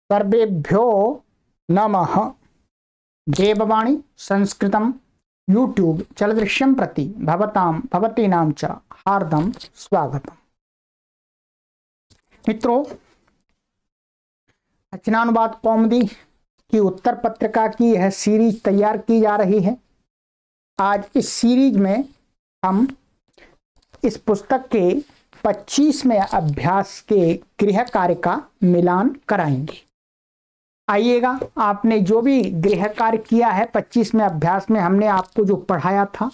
सर्वेभ्यो नमः। देववाणी संस्कृतं यूट्यूब चलदृश्यं प्रति भवतीनां च हार्दं स्वागतम्। मित्रों, रचनानुवाद कौमुदी की उत्तर पत्रिका की यह सीरीज तैयार की जा रही है। आज इस सीरीज में हम इस पुस्तक के 25वें अभ्यास के गृह कार्य का मिलान कराएंगे। आइएगा, आपने जो भी गृह कार्य किया है 25वें अभ्यास में हमने आपको जो पढ़ाया था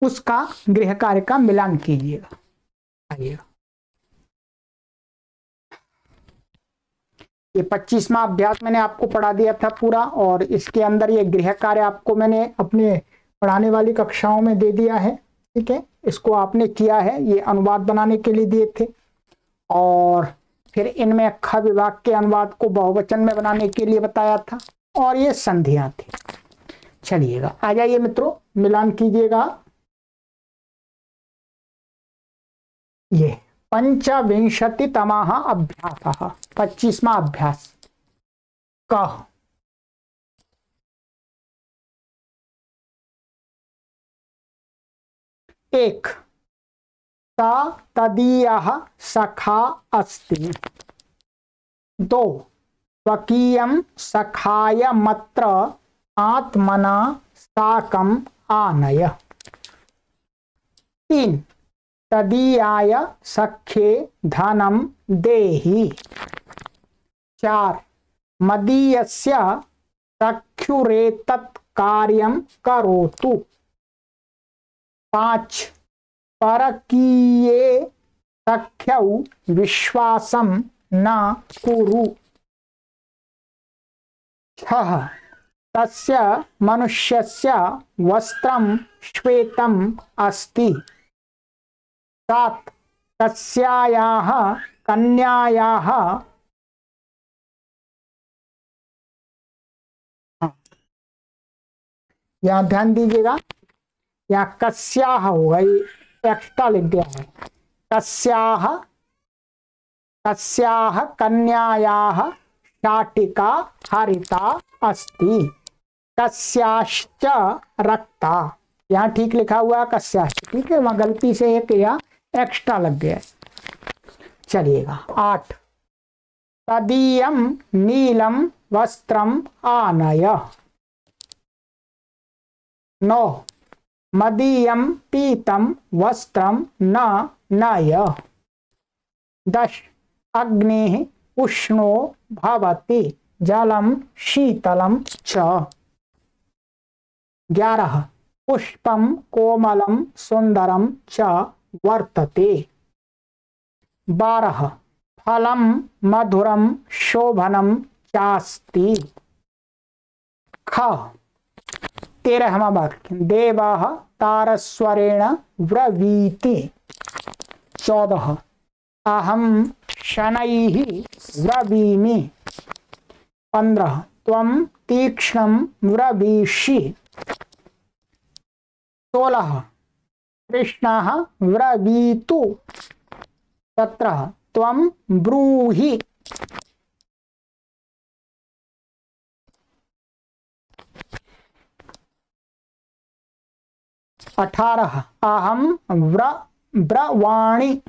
उसका गृह कार्य का मिलान कीजिएगा। आइएगा, ये 25वां अभ्यास मैंने आपको पढ़ा दिया था पूरा, और इसके अंदर ये गृह कार्य आपको मैंने अपने पढ़ाने वाली कक्षाओं में दे दिया है। ठीक है, इसको आपने किया है, ये अनुवाद बनाने के लिए दिए थे, और फिर इनमें ख विभाग के अनुवाद को बहुवचन में बनाने के लिए बताया था, और ये संधियां थी। चलिएगा, आ जाइए मित्रों, मिलान कीजिएगा। ये 25तमः अभ्यासः, 25वां अभ्यास। कः एक, सा तदीयः सखा अस्ति। 2, स्वकीयं सखायमत्र आत्मना साकम् आनय। 3, तदीयाय सख्ये धनं देहि। 4, मदीयस्य सख्युरेतत् कार्यं करोतु। 5, परकीये सख्यौ विश्वासं न कुरु। 6, तस्य मनुष्यस्य वस्त्रं श्वेतम् अस्ति। 7, तस्यायाः कन्यायाः यहाँ ध्यान दीजिएगा, यहाँ कस्याः होगा, ये एक्स्ट्रा लिख दिया है। कस्याः कन्यायाः शाटिका हरिता अस्ति। कस्याश्च रक्ता, यहाँ ठीक लिखा हुआ है कस्याश्च, ठीक है, वहां गलती से एक या एक्स्ट्रा लग गया है। चलिएगा। 8, तदीयं नीलं वस्त्रम आनय। 9, मदीयं पीतं वस्त्रं न नय। 10, अग्निः उष्णो भवति, जलं शीतलं च। 11, पुष्पं कोमलं सुंदरं च वर्तते। 12, फलं मधुरं शोभनं चास्ति। ख, 13वां वाक्य, देवः तारस्वरेण ब्रवीति। 14, अहं शनैः ब्रवीमि। 15, त्वं तीक्ष्णं ब्रवीषि। 16, कृष्णः ब्रवीतु। 17, त्वं ब्रूहि। 18, अहं ब्रवाणि।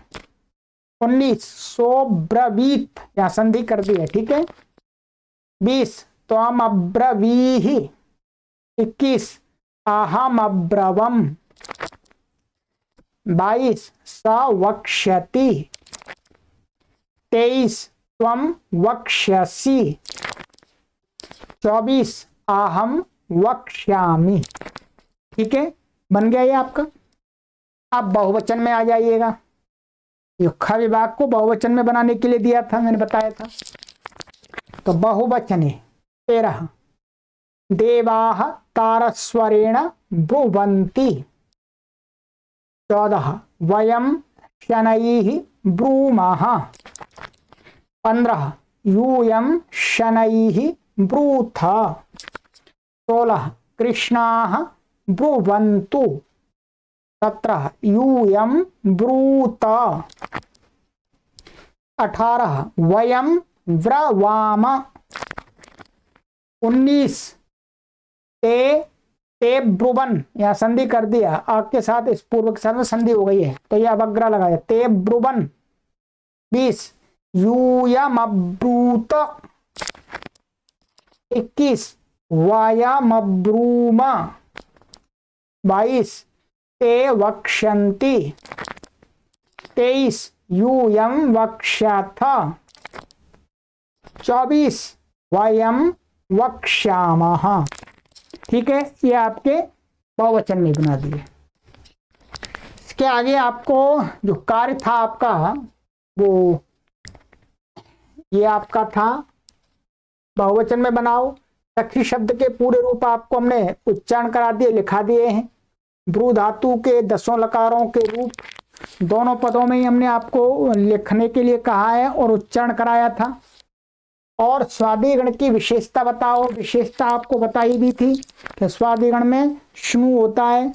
19, सोब्रवीत, यहाँ संधि कर दी है, ठीक है। 20, त्वम अब्रवीहि। 21, अहम अब्रवम। 22, स वक्ष्यति। 23, त्वम वक्ष्यसि। 24, अहम वक्ष्यामि। ठीक है, बन गया ये आपका। अब बहुवचन में आ जाइएगा। ये ख विभाग को बहुवचन में बनाने के लिए दिया था, मैंने बताया था। तो बहुवचने 13, देवाः तारस्वरेण ब्रुवन्ति। 14, वयं शनैः ब्रूमः। 15, यूयं शनैः ब्रूथ। 16, कृष्णाः ब्रुवन्तु। 17, यूयं ब्रूत। 18, वयं व्रवाम। 19 ते ब्रुवन, यहाँ संधि कर दिया, आग के साथ इस पूर्व के साथ में संधि हो गई है तो यह अवग्रह लगाया, ते ब्रुवन। 20 यूयमब्रूत। 21 वायमब्रूमा। 22 ते वक्ष्यन्ति। 23 यूयम वक्ष्याथ। 24 वयम वक्ष्यामः। ठीक है, ये आपके बहुवचन में बना दिए। इसके आगे आपको जो कार्य था आपका, वो ये आपका था बहुवचन में बनाओ। सखी शब्द के पूरे रूप आपको हमने उच्चारण करा दिए, लिखा दिए हैं। ब्रू धातु के 10 लकारों के रूप दोनों पदों में ही हमने आपको लिखने के लिए कहा है और उच्चारण कराया था। और स्वादिगण की विशेषता बताओ। विशेषता आपको बताई दी थी कि स्वादिगण में श्नु होता है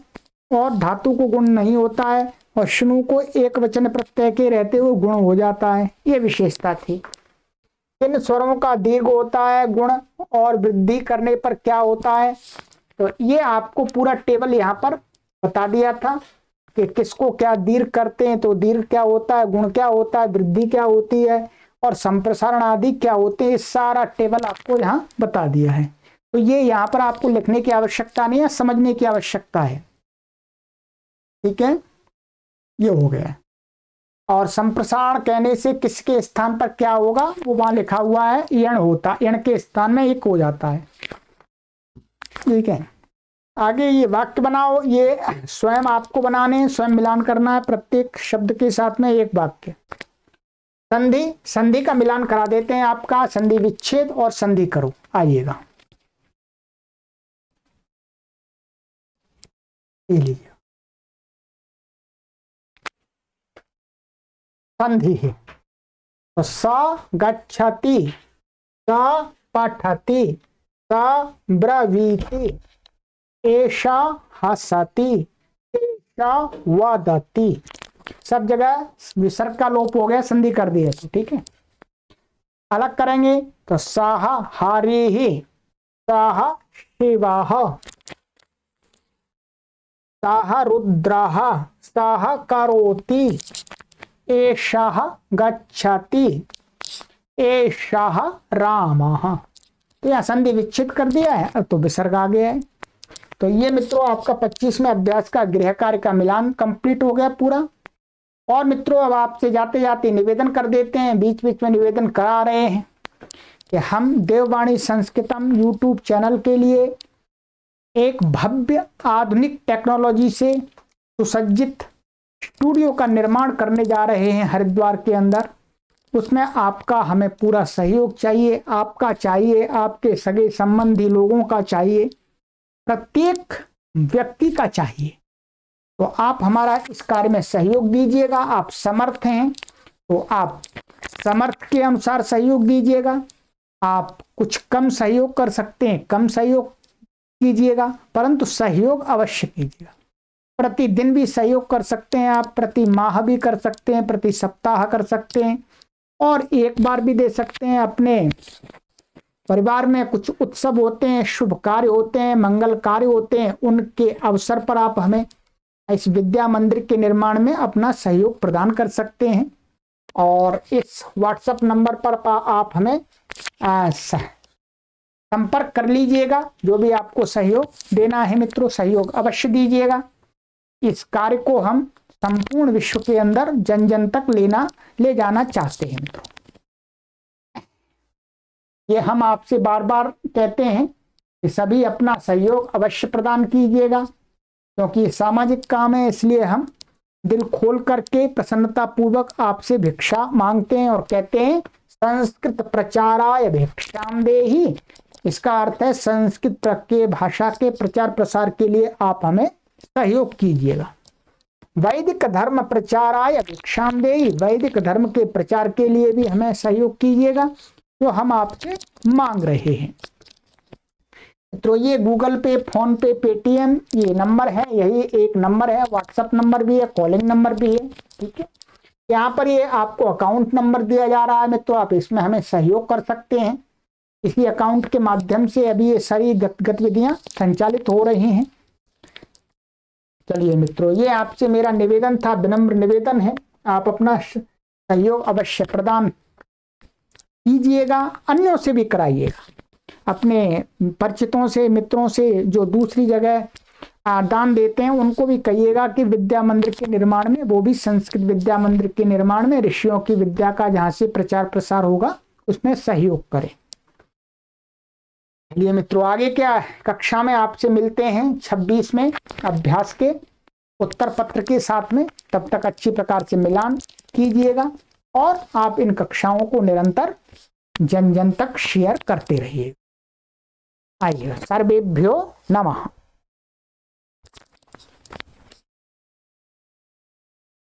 और धातु को गुण नहीं होता है, और श्नु को एक वचन प्रत्यय के रहते हुए गुण हो जाता है, ये विशेषता थी। इन स्वरों का दीर्घ होता है गुण, और वृद्धि करने पर क्या होता है, तो ये आपको पूरा टेबल यहाँ पर बता दिया था कि किसको क्या दीर्घ करते हैं तो दीर्घ क्या होता है, गुण क्या होता है, वृद्धि क्या होती है, और संप्रसारण आदि क्या होते हैं। सारा टेबल आपको यहाँ बता दिया है। तो ये यहाँ पर आपको लिखने की आवश्यकता नहीं है, समझने की आवश्यकता है। ठीक है, ये हो गया। और संप्रसारण कहने से किसके स्थान पर क्या होगा वो वहां लिखा हुआ है, यण होता, यण के स्थान में एक हो जाता है। ठीक है, आगे ये वाक्य बनाओ। ये स्वयं आपको बनाने हैं, स्वयं मिलान करना है प्रत्येक शब्द के साथ में एक वाक्य। संधि, संधि का मिलान करा देते हैं आपका, संधि विच्छेद और संधि करो। आइएगा, ये लीजिए संधि है तो स गच्छति, स पठति, स ब्रवीति, एषा हसति, एषा वदति। सब जगह विसर्ग का लोप हो गया, संधि कर दी है। ठीक है, अलग करेंगे तो सह हरिः, सह शिवः, सह रुद्रः, सह करोति, एषः गच्छति, एषः रामः। तो यहाँ संधि विच्छेद कर दिया है, अब तो विसर्ग आ गया है। तो ये मित्रों आपका 25वें अभ्यास का गृह कार्य का मिलान कंप्लीट हो गया पूरा। और मित्रों अब आपसे जाते जाते निवेदन कर देते हैं, बीच बीच में निवेदन करा रहे हैं कि हम देववाणी संस्कृतम यूट्यूब चैनल के लिए एक भव्य आधुनिक टेक्नोलॉजी से सुसज्जित स्टूडियो का निर्माण करने जा रहे हैं हरिद्वार के अंदर। उसमें आपका हमें पूरा सहयोग चाहिए, आपका चाहिए, आपके सगे संबंधी लोगों का चाहिए, प्रत्येक व्यक्ति का चाहिए। तो आप हमारा इस कार्य में सहयोग दीजिएगा। आप समर्थ हैं तो आप समर्थ के अनुसार सहयोग दीजिएगा। आप कुछ कम सहयोग कर सकते हैं, कम सहयोग कीजिएगा, परंतु सहयोग अवश्य कीजिएगा। प्रतिदिन भी सहयोग कर सकते हैं आप, प्रति माह भी कर सकते हैं, प्रति सप्ताह कर सकते हैं, और एक बार भी दे सकते हैं। अपने परिवार में कुछ उत्सव होते हैं, शुभ कार्य होते हैं, मंगल कार्य होते हैं, उनके अवसर पर आप हमें इस विद्या मंदिर के निर्माण में अपना सहयोग प्रदान कर सकते हैं। और इस व्हाट्सएप नंबर पर आप हमें संपर्क कर लीजिएगा। जो भी आपको सहयोग देना है मित्रों, सहयोग अवश्य दीजिएगा। इस कार्य को हम संपूर्ण विश्व के अंदर जन जन तक ले जाना चाहते हैं मित्रों। ये हम आपसे बार बार कहते हैं कि सभी अपना सहयोग अवश्य प्रदान कीजिएगा, क्योंकि ये सामाजिक काम है। इसलिए हम दिल खोल करके प्रसन्नता पूर्वक आपसे भिक्षा मांगते हैं और कहते हैं संस्कृत प्रचाराय भिक्षाम देहि। इसका अर्थ है संस्कृत के भाषा के प्रचार प्रसार के लिए आप हमें सहयोग कीजिएगा। वैदिक धर्म प्रचाराय भिक्षाम देहि, वैदिक धर्म के प्रचार के लिए भी हमें सहयोग कीजिएगा जो हम आपसे मांग रहे हैं। तो ये गूगल पे, फोन पे, पेटीएम ये नंबर है, यही एक नंबर है, व्हाट्सएप नंबर भी है, कॉलिंग नंबर भी है। ठीक है, यहाँ पर ये आपको अकाउंट नंबर दिया जा रहा है मित्रों, आप इसमें हमें सहयोग कर सकते हैं। इसी अकाउंट के माध्यम से अभी ये सारी गतिविधियां संचालित हो रही हैं। चलिए मित्रों, ये आपसे मेरा निवेदन था, विनम्र निवेदन है, आप अपना सहयोग अवश्य प्रदान कीजिएगा, अन्यों से भी कराइएगा, अपने परिचितों से, मित्रों से जो दूसरी जगह दान देते हैं उनको भी कहिएगा कि विद्या मंदिर के निर्माण में, वो भी संस्कृत विद्या मंदिर के निर्माण में ऋषियों की विद्या का जहां से प्रचार प्रसार होगा उसमें सहयोग करें। चलिए मित्रों, आगे क्या है, कक्षा में आपसे मिलते हैं 26 में अभ्यास के उत्तर पत्र के साथ में। तब तक अच्छी प्रकार से मिलान कीजिएगा और आप इन कक्षाओं को निरंतर जन जन तक शेयर करते रहिए। आइए, सर्वेभ्यो नमः।